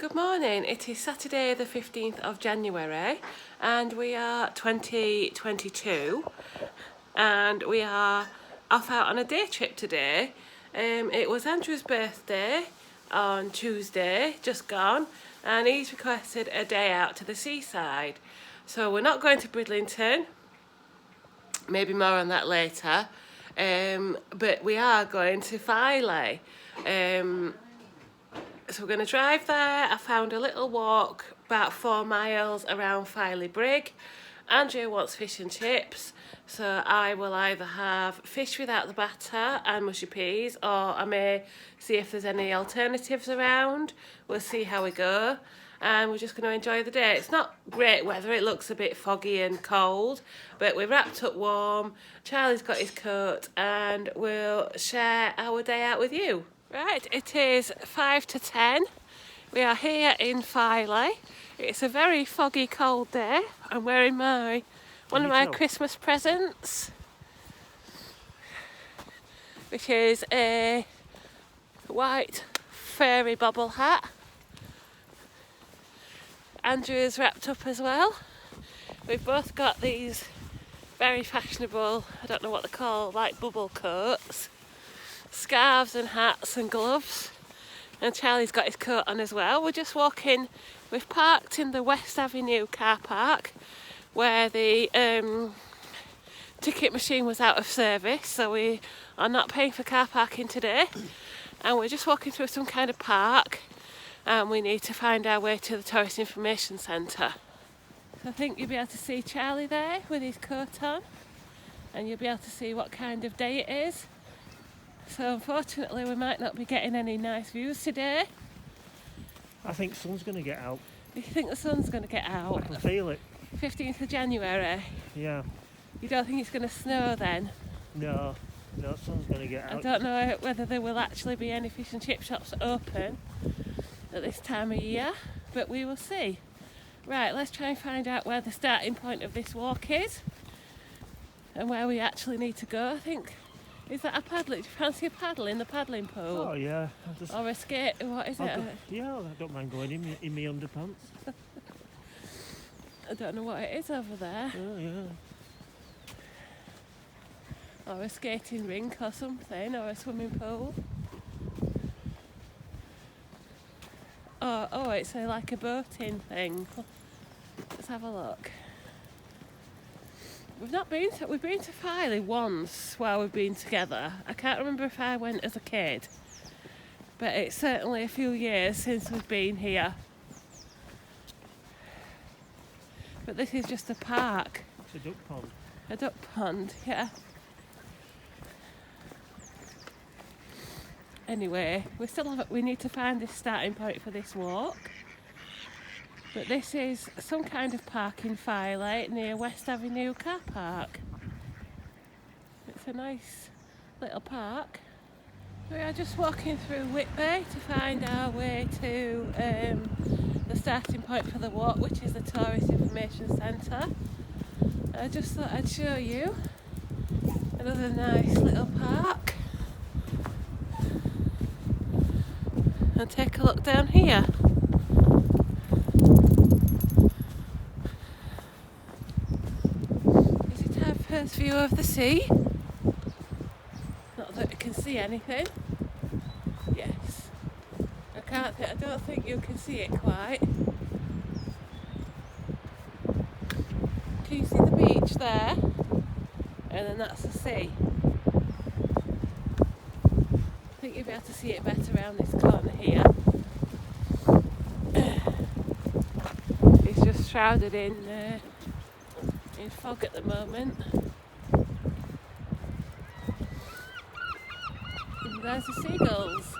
Good morning, it is Saturday the 15th of January and we are 2022 and we are off out on a day trip today. It was Andrew's birthday on Tuesday, just gone, and he's requested a day out to the seaside. So we're not going to Bridlington, maybe more on that later, but we are going to Filey. So we're going to drive there. I found a little walk about 4 miles around Filey Brig. Andrew wants fish and chips, so I will either have fish without the batter and mushy peas, or I may see if there's any alternatives around. We'll see how we go, and we're just going to enjoy the day. It's not great weather, it looks a bit foggy and cold, but we're wrapped up warm. Charlie's got his coat and we'll share our day out with you. Right, it is 5 to 10. We are here in Filey. It's a very foggy, cold day. I'm wearing one of my Christmas presents, which is a white furry bobble hat. Andrew is wrapped up as well. We've both got these very fashionable, I don't know what they're called, like bubble coats, scarves and hats and gloves, and Charlie's got his coat on as well. We're just walking. We've parked in the West Avenue car park where the ticket machine was out of service, so we are not paying for car parking today, and we're just walking through some kind of park and we need to find our way to the Tourist Information Centre. So I think you'll be able to see Charlie there with his coat on, and you'll be able to see what kind of day it is. So unfortunately we might not be getting any nice views today. I think the sun's going to get out. You think the sun's going to get out? I can feel it. 15th of January? Yeah. You don't think it's going to snow then? No, the sun's going to get out. I don't know whether there will actually be any fish and chip shops open at this time of year, but we will see. Right, let's try and find out where the starting point of this walk is and where we actually need to go. I think, is that a paddle? Do you fancy a paddle in the paddling pool? Oh yeah. Or a skate, what is it? Yeah, I don't mind going in my underpants. I don't know what it is over there. Oh yeah. Or a skating rink or something, or a swimming pool. Oh, it's like a boating thing. Let's have a look. We've been to Filey once while we've been together. I can't remember if I went as a kid, but it's certainly a few years since we've been here. But this is just a park. It's a duck pond. A duck pond, yeah. Anyway, we need to find this starting point for this walk. But this is some kind of park in Filey near West Avenue car park. It's a nice little park. We are just walking through Whitby to find our way to the starting point for the walk, which is the Tourist Information Centre. I just thought I'd show you another nice little park. And take a look down here. Is it our first view of the sea? Not that you can see anything. Yes. I don't think you can see it quite. Can you see the beach there? And then that's the sea. I think you'll be able to see it better around this corner here. It's just shrouded in fog at the moment. And there's the seagulls.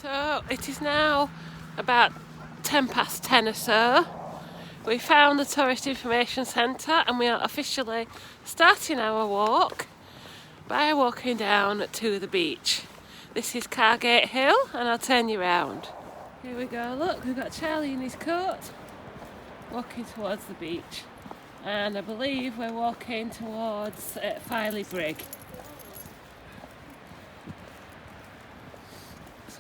So it is now about 10 past 10 or so. We found the Tourist Information Centre and we are officially starting our walk by walking down to the beach. This is Cargate Hill and I'll turn you round. Here we go, look, we've got Charlie in his coat walking towards the beach, and I believe we're walking towards Filey Brig.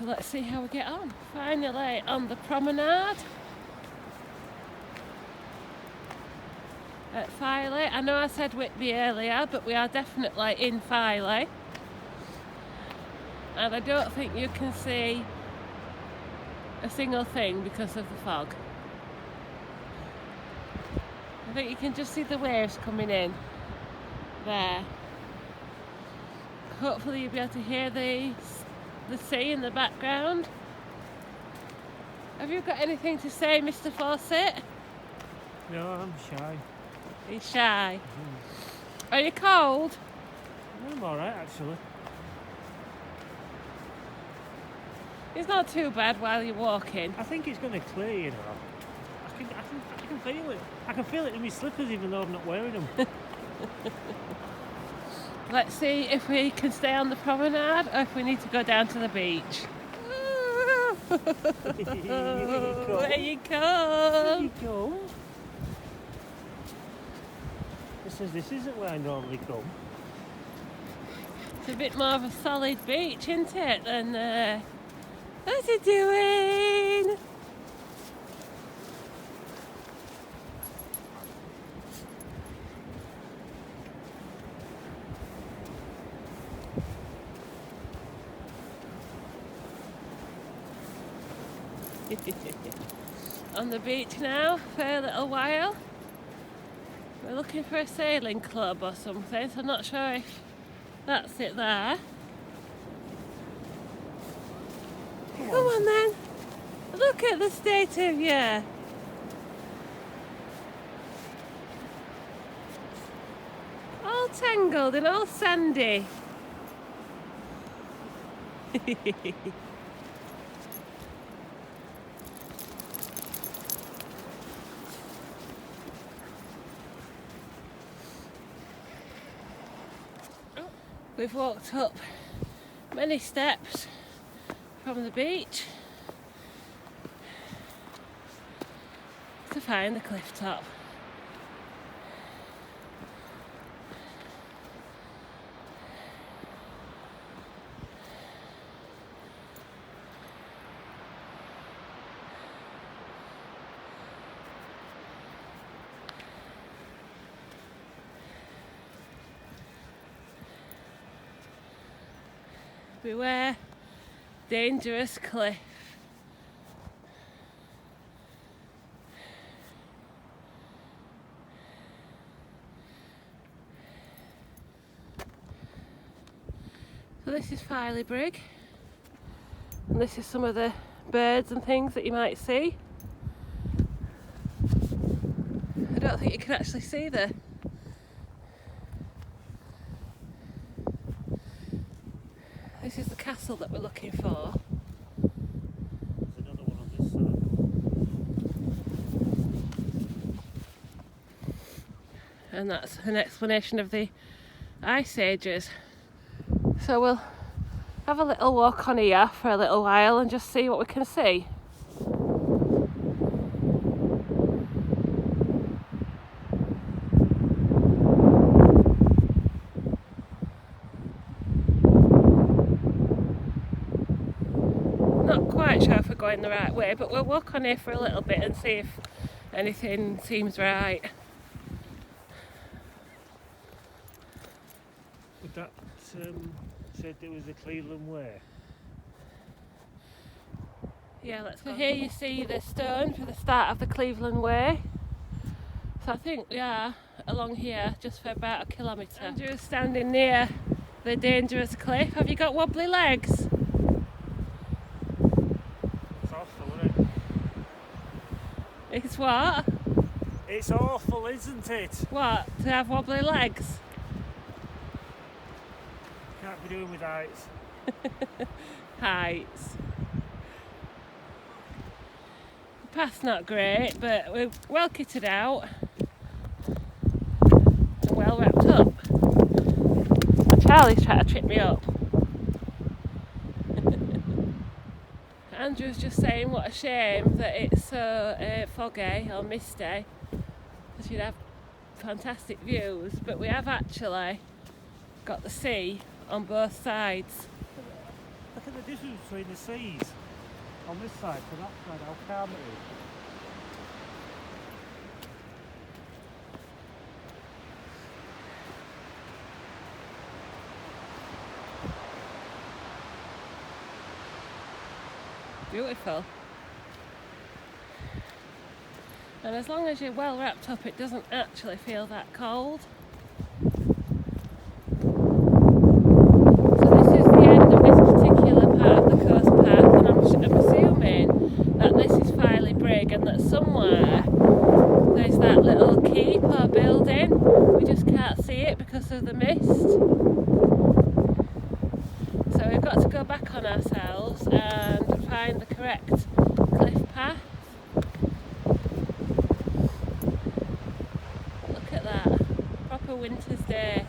So let's see how we get on. Finally on the promenade at Filey. I know I said Whitby earlier, but we are definitely in Filey. And I don't think you can see a single thing because of the fog. I think you can just see the waves coming in there. Hopefully you'll be able to hear the sea in the background. Have you got anything to say, Mr. Fawcett? No, I'm shy. He's shy. Are you cold? I'm alright actually. It's not too bad while you're walking. I think it's going to clear, you know. I can feel it. I can feel it in my slippers even though I'm not wearing them. Let's see if we can stay on the promenade or if we need to go down to the beach. There you go. This isn't where I normally come. It's a bit more of a solid beach, isn't it? Than what's he doing? On the beach now for a little while. We're looking for a sailing club or something, so I'm not sure if that's it there. Come on then. Look at the state of you. All tangled and all sandy. We've walked up many steps from the beach to find the cliff top. Beware, dangerous cliff. So this is Filey Brig, and this is some of the birds and things that you might see. I don't think you can actually see the This is the castle that we're looking for. There's another one on this side. And that's an explanation of the ice ages. So we'll have a little walk on here for a little while and just see what we can see. Not quite sure if we're going the right way, but we'll walk on here for a little bit and see if anything seems right. Would that said it was the Cleveland Way? Yeah, let's go. Here you see the stone for the start of the Cleveland Way. So I think we are along here just for about a kilometre. Andrew's standing near the dangerous cliff. Have you got wobbly legs? It's awful, isn't it? It's what? It's awful, isn't it? What? To have wobbly legs? Can't be doing with heights. Heights. The path's not great, but we're well kitted out and well wrapped up. And Charlie's trying to trip me up. Andrew's just saying what a shame that it's so foggy or misty, because you'd have fantastic views, but we have actually got the sea on both sides. Look at the difference between the seas on this side to that side, how calm it is. Beautiful. And as long as you're well wrapped up, it doesn't actually feel that cold. So this is the end of this particular part of the coast path, and I'm assuming that this is Filey Brig and that somewhere there's that little keep or building. We just can't see it because of the mist. So we've got to go back on ourselves and find the correct cliff path. Look at that, proper winter's day.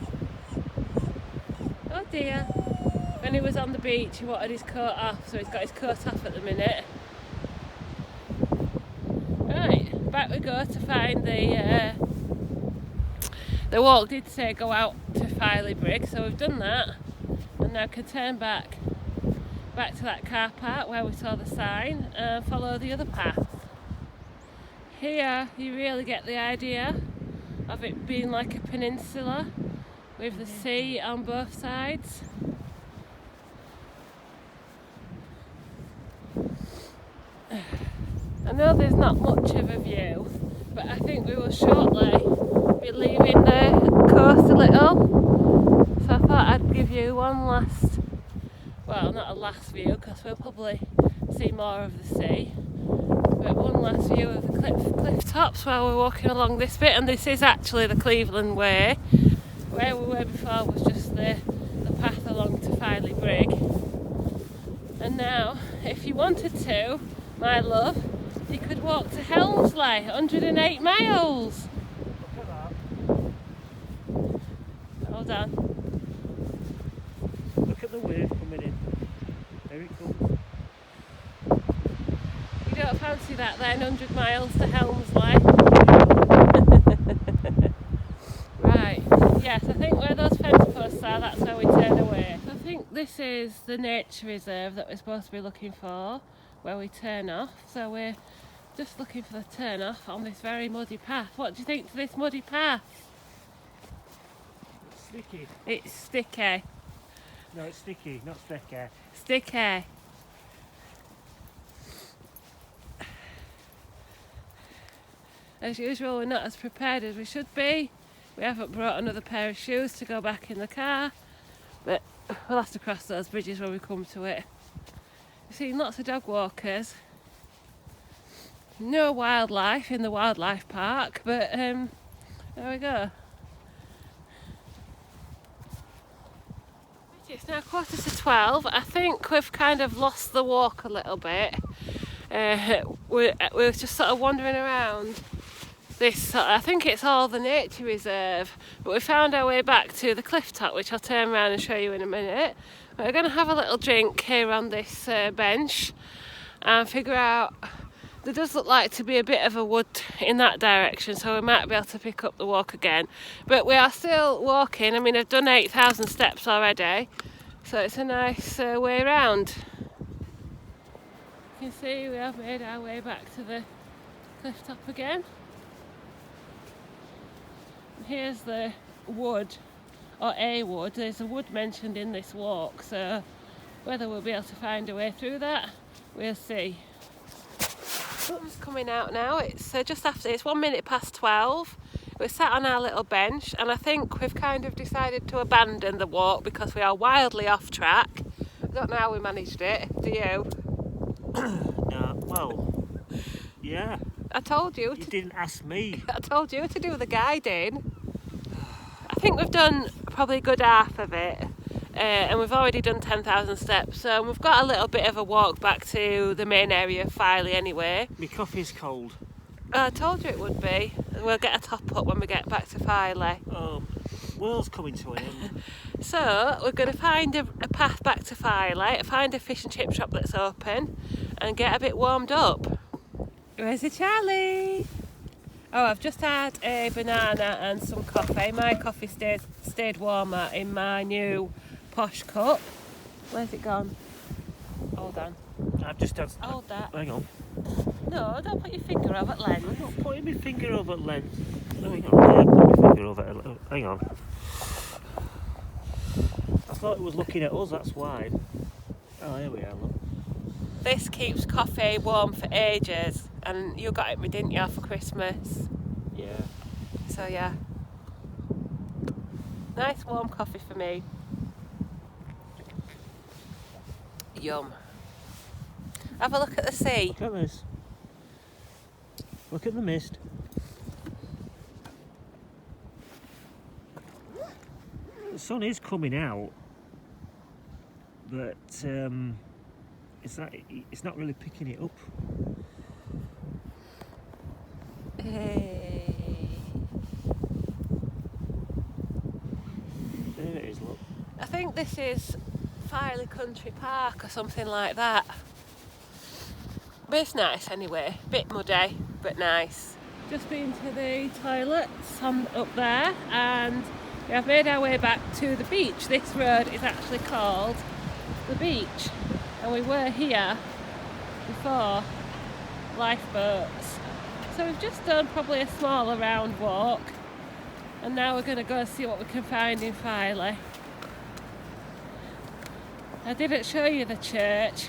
Oh dear. When he was on the beach he wanted his coat off, so he's got his coat off at the minute. Right, back we go to find the walk did say go out to Filey Brig, so we've done that. And now can turn back to that car park where we saw the sign and follow the other path. Here you really get the idea of it being like a peninsula with the sea on both sides. I know there's not much of a view, but I think we will shortly be leaving the coast a little. So I thought I'd give you one last, well, not a last view because we'll probably see more of the sea, but one last view of the cliff tops while we're walking along this bit. And this is actually the Cleveland Way. Where we were before was just the path along to Filey Brig. And now, if you wanted to, my love, you could walk to Helmsley, 108 miles. Look at that. Hold on. Look at the wave coming in. Very cool. You don't fancy that then, 100 miles to Helmsley? Right, yes, I think where those fence posts are, that's where we turn away. I think this is the nature reserve that we're supposed to be looking for, where we turn off. So we're just looking for the turn off on this very muddy path. What do you think to this muddy path? It's sticky. It's sticky. No, it's sticky, not sticky. Sticky. As usual, we're not as prepared as we should be. We haven't brought another pair of shoes to go back in the car, but we'll have to cross those bridges when we come to it. We've seen lots of dog walkers. No wildlife in the wildlife park, but there we go. It's now 11:45. I think we've kind of lost the walk a little bit. We're just sort of wandering around this, I think it's all the nature reserve, but we found our way back to the cliff top, which I'll turn around and show you in a minute. We're going to have a little drink here on this bench and figure out, there does look like to be a bit of a wood in that direction, so we might be able to pick up the walk again, but we are still walking. I mean, I've done 8,000 steps already, so it's a nice way round. You can see we have made our way back to the cliff top again. Here's the wood, or a wood. There's a wood mentioned in this walk, so whether we'll be able to find a way through that, we'll see. Sun's coming out now. It's just after, it's 1 minute past 12. We're sat on our little bench, and I think we've kind of decided to abandon the walk because we are wildly off track. I don't know how we managed it, do you? No, well, yeah. I told you. You didn't ask me. I told you to do the guiding. I think we've done probably a good half of it, and we've already done 10,000 steps, so we've got a little bit of a walk back to the main area of Filey anyway. My coffee's cold. I told you it would be. We'll get a top up when we get back to Filey. Oh, world's coming to an end. So we're going to find a path back to Filey, find a fish and chip shop that's open, and get a bit warmed up. Where's it, Charlie? Oh, I've just had a banana and some coffee. My coffee stayed warmer in my new posh cup. Where's it gone? Hold on. I've just had... Hold that. Hang on. No, don't put your finger over at lens. I'm not putting my finger over the lens. Oh, hang on. Yeah, put my finger over it. Hang on. I thought it was looking at us, that's why. Oh, here we are, look. This keeps coffee warm for ages, and you got it me, didn't you, for Christmas? Yeah. So yeah. Nice warm coffee for me. Yum. Have a look at the sea. Look at this. Look at the mist. The sun is coming out, but it's not really picking it up. Hey. There it is, look. I think this is Filey Country Park or something like that. But it's nice anyway. Bit muddy, but nice. Just been to the toilets up there, and we have made our way back to the beach. This road is actually called the beach, and we were here before lifeboats. So we've just done probably a small around walk, and now we're going to go see what we can find in Filey. I didn't show you the church,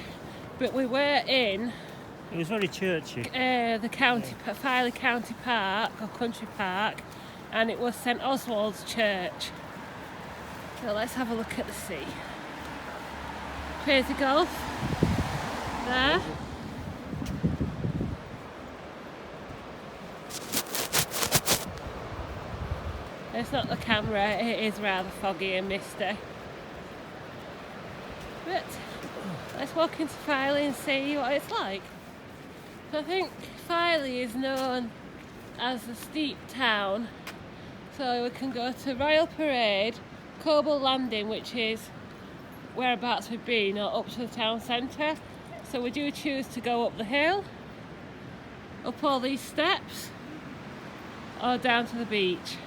but we were in It was very churchy. the county, Filey County Park or Country Park, and it was St Oswald's Church. So let's have a look at the sea. Crazy Gulf there. It's not the camera, it is rather foggy and misty. But let's walk into Filey and see what it's like. So I think Filey is known as the steep town, so we can go to Royal Parade, Coble Landing, which is whereabouts we've been, or up to the town centre. So we do choose to go up the hill, up all these steps, or down to the beach,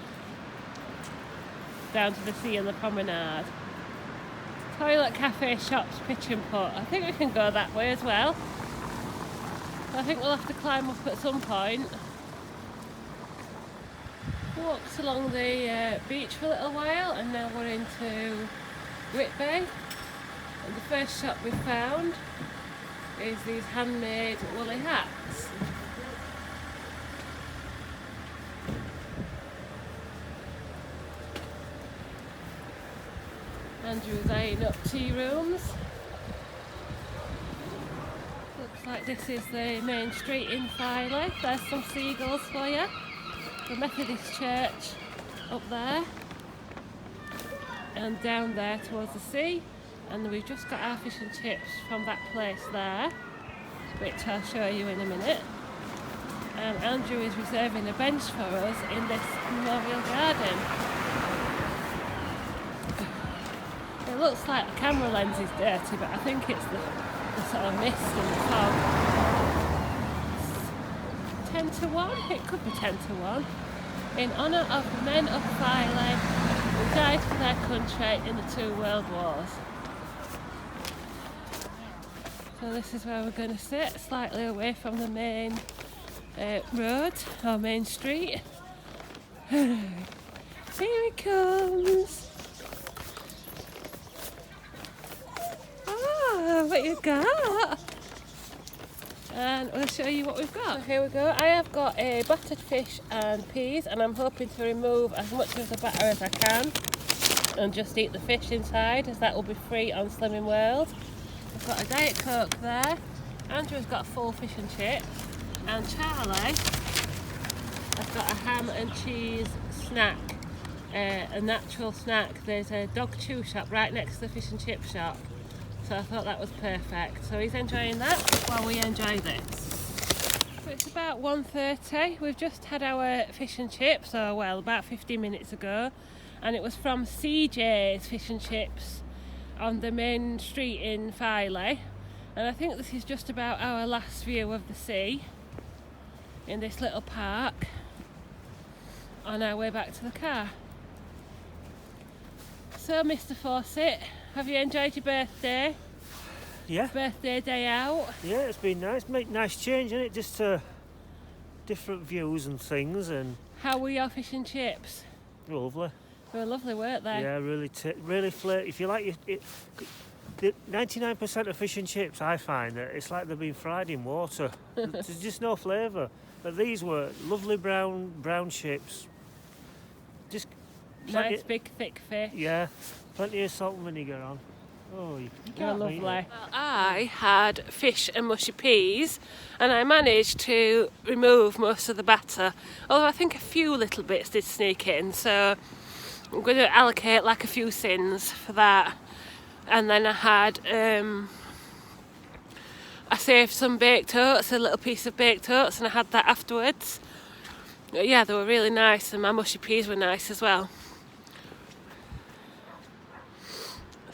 down to the sea and the promenade. Toilet, cafe, shops, pitch and putt. I think we can go that way as well. I think we'll have to climb up at some point. Walked along the beach for a little while, and now we're into Whitby. And the first shop we found is these handmade woolly hats. Andrew's eyeing up tea rooms. Looks like this is the main street in Filey. There's some seagulls for you. The Methodist church up there. And down there towards the sea. And we've just got our fish and chips from that place there, which I'll show you in a minute. And Andrew is reserving a bench for us in this memorial garden. It looks like the camera lens is dirty, but I think it's the sort of mist and the fog. 10 to 1? It could be 10 to 1. In honour of the men of Filey who died for their country in the 2 World Wars. So this is where we're going to sit, slightly away from the main road, or main street. Here he comes! What you got? And I'll show you what we've got. So here we go. I have got a battered fish and peas, and I'm hoping to remove as much of the batter as I can and just eat the fish inside, as that will be free on Slimming World. I've got a Diet Coke there. Andrew's got a full fish and chips, and Charlie has got a ham and cheese snack, a natural snack. There's a dog chew shop right next to the fish and chip shop. So I thought that was perfect. So he's enjoying that while we enjoy this. So it's about 1:30. We've just had our fish and chips, or well, about 15 minutes ago. And it was from CJ's Fish and Chips on the main street in Filey. And I think this is just about our last view of the sea in this little park on our way back to the car. So Mr. Fawcett, have you enjoyed your birthday? Yeah. birthday day out. Yeah, it's been nice. Nice change, isn't it? Just different views and things, and How were your fish and chips? lovely. They were lovely, weren't they? Yeah, really flaky. If you like the 99% of fish and chips, I find that it's like they've been fried in water. There's just no flavour. But these were lovely brown chips. Just Nice big thick fish. yeah, plenty of salt and vinegar on. Oh, you They're can't lovely. beat it. Well, I had fish and mushy peas, and I managed to remove most of the batter. Although I think a few little bits did sneak in, so I'm going to allocate like a few sins for that. And then I had, I saved some baked oats, a little piece of baked oats, and I had that afterwards. Yeah, they were really nice, and my mushy peas were nice as well.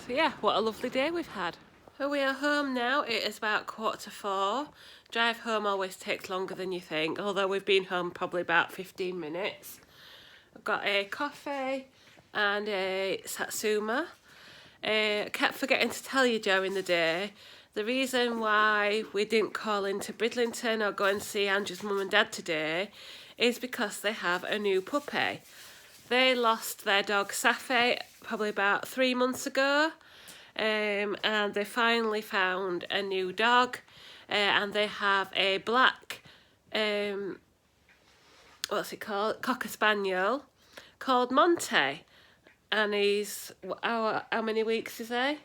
So yeah, what a lovely day we've had. So we are home now. It is about 4:45. Drive home always takes longer than you think, although we've been home probably about 15 minutes. I've got a coffee and a satsuma. I kept forgetting to tell you during the day, the reason why we didn't call into Bridlington or go and see Andrew's mum and dad today is because they have a new puppy. They lost their dog Safi probably about 3 months ago, and they finally found a new dog, and they have a black, what's it called, Cocker Spaniel called Monty, and he's, how many weeks is he? Right.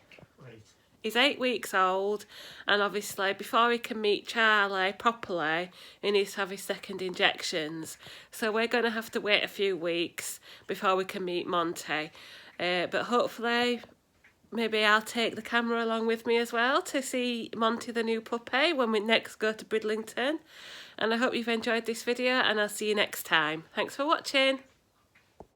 He's 8 weeks old, and obviously before he can meet Charlie properly, he needs to have his second injections. So we're going to have to wait a few weeks before we can meet Monty. But hopefully, maybe I'll take the camera along with me as well to see Monty the new puppy when we next go to Bridlington. And I hope you've enjoyed this video, and I'll see you next time. Thanks for watching.